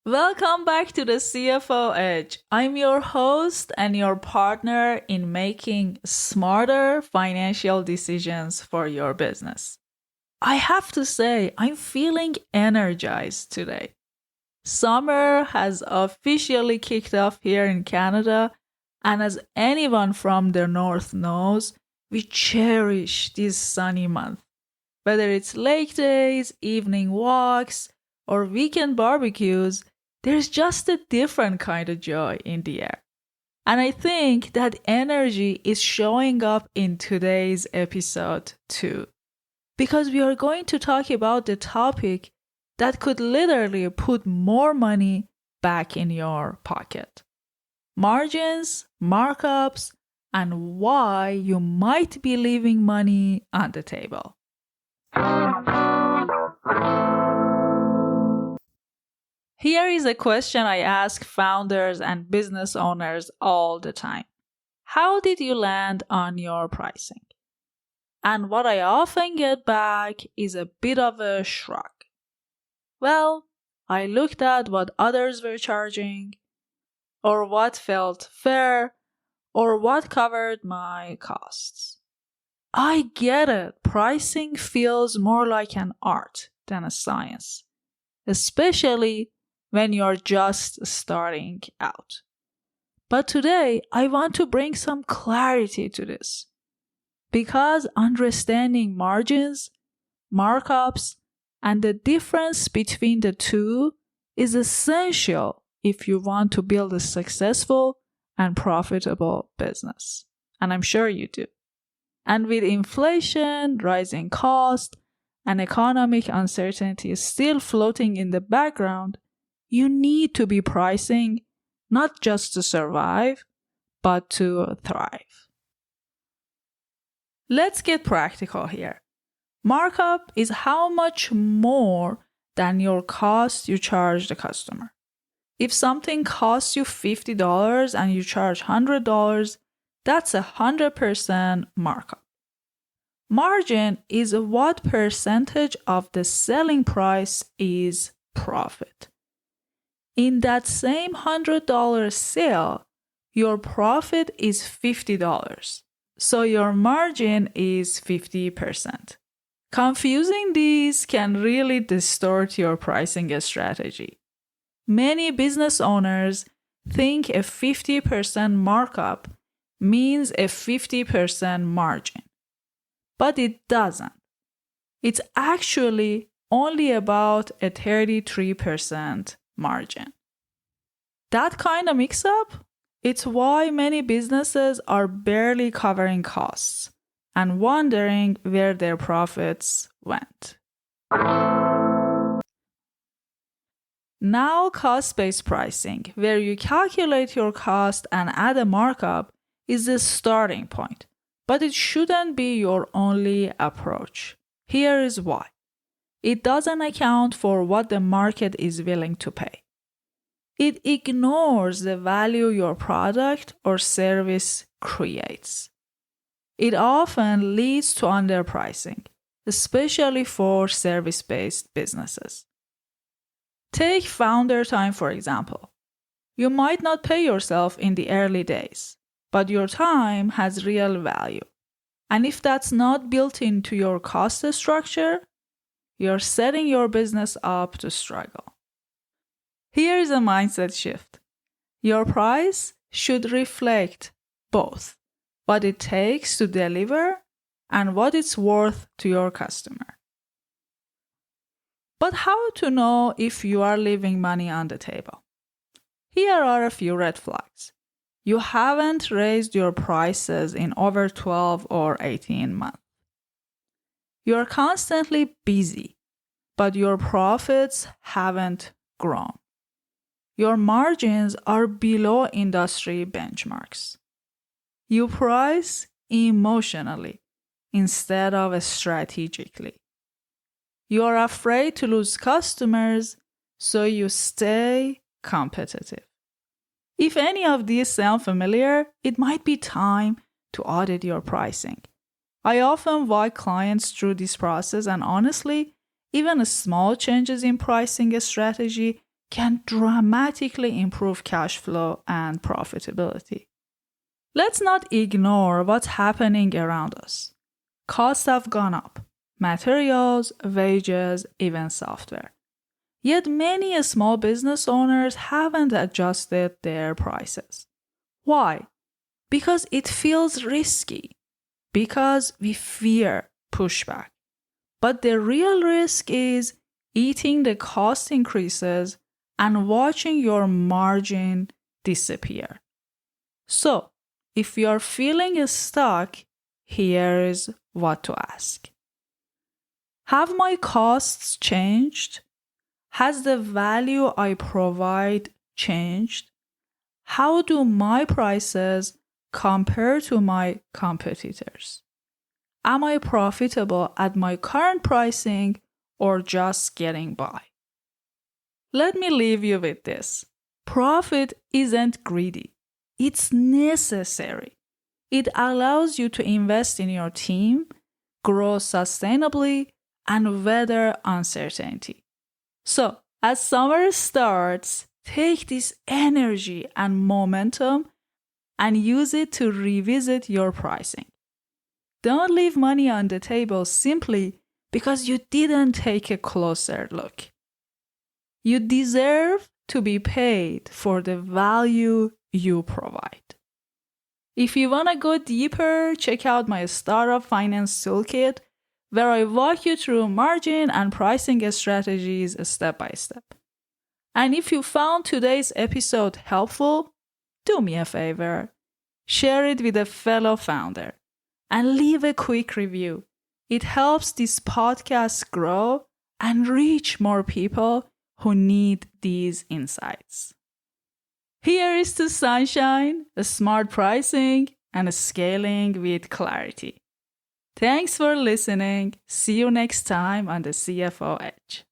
Welcome back to the CFO Edge. I'm your host and your partner in making smarter financial decisions for your business. I have to say, I'm feeling energized today. Summer has officially kicked off here in Canada, and as anyone from the north knows, we cherish this sunny month. Whether it's lake days, evening walks, or weekend barbecues, there's just a different kind of joy in the air. And I think that energy is showing up in today's episode too. Because we are going to talk about the topic that could literally put more money back in your pocket. Margins, markups, and why you might be leaving money on the table. Here is a question I ask founders and business owners all the time. How did you land on your pricing? And what I often get back is a bit of a shrug. Well, I looked at what others were charging, or what felt fair, or what covered my costs. I get it. Pricing feels more like an art than a science, especially when you're just starting out. But today, I want to bring some clarity to this. Because understanding margins, markups, and the difference between the two is essential if you want to build a successful and profitable business. And I'm sure you do. And with inflation, rising costs, and economic uncertainty still floating in the background, you need to be pricing not just to survive, but to thrive. Let's get practical here. Markup is how much more than your cost you charge the customer. If something costs you $50 and you charge $100, that's 100% markup. Margin is what percentage of the selling price is profit. In that same $100 sale, your profit is $50. So your margin is 50%. Confusing these can really distort your pricing strategy. Many business owners think a 50% markup means a 50% margin. But it doesn't. It's actually only about a 33% margin. That kind of mix-up, it's why many businesses are barely covering costs and wondering where their profits went. Now, cost-based pricing, where you calculate your cost and add a markup, is the starting point, but it shouldn't be your only approach. Here is why. It doesn't account for what the market is willing to pay. It ignores the value your product or service creates. It often leads to underpricing, especially for service-based businesses. Take founder time, for example. You might not pay yourself in the early days, but your time has real value. And if that's not built into your cost structure, you're setting your business up to struggle. Here's a mindset shift. Your price should reflect both what it takes to deliver and what it's worth to your customer. But how to know if you are leaving money on the table? Here are a few red flags. You haven't raised your prices in over 12 or 18 months. You're constantly busy, but your profits haven't grown. Your margins are below industry benchmarks. You price emotionally instead of strategically. You are afraid to lose customers, so you stay competitive. If any of these sound familiar, it might be time to audit your pricing. I often walk clients through this process, and honestly, Even small changes in pricing strategy can dramatically improve cash flow and profitability. Let's not ignore what's happening around us. Costs have gone up. Materials, wages, even software. Yet many small business owners haven't adjusted their prices. Why? Because it feels risky. Because we fear pushback. But the real risk is eating the cost increases and watching your margin disappear. So, if you're feeling stuck, here's what to ask. Have my costs changed? Has the value I provide changed? How do my prices compare to my competitors? Am I profitable at my current pricing or just getting by? Let me leave you with this. Profit isn't greedy. It's necessary. It allows you to invest in your team, grow sustainably, and weather uncertainty. So, as summer starts, take this energy and momentum and use it to revisit your pricing. Don't leave money on the table simply because you didn't take a closer look. You deserve to be paid for the value you provide. If you want to go deeper, check out my Startup Finance Toolkit, where I walk you through margin and pricing strategies step by step. And if you found today's episode helpful, do me a favor. Share it with a fellow founder and leave a quick review. It helps this podcast grow and reach more people who need these insights. Here is to sunshine, smart pricing, and scaling with clarity. Thanks for listening. See you next time on the CFO Edge.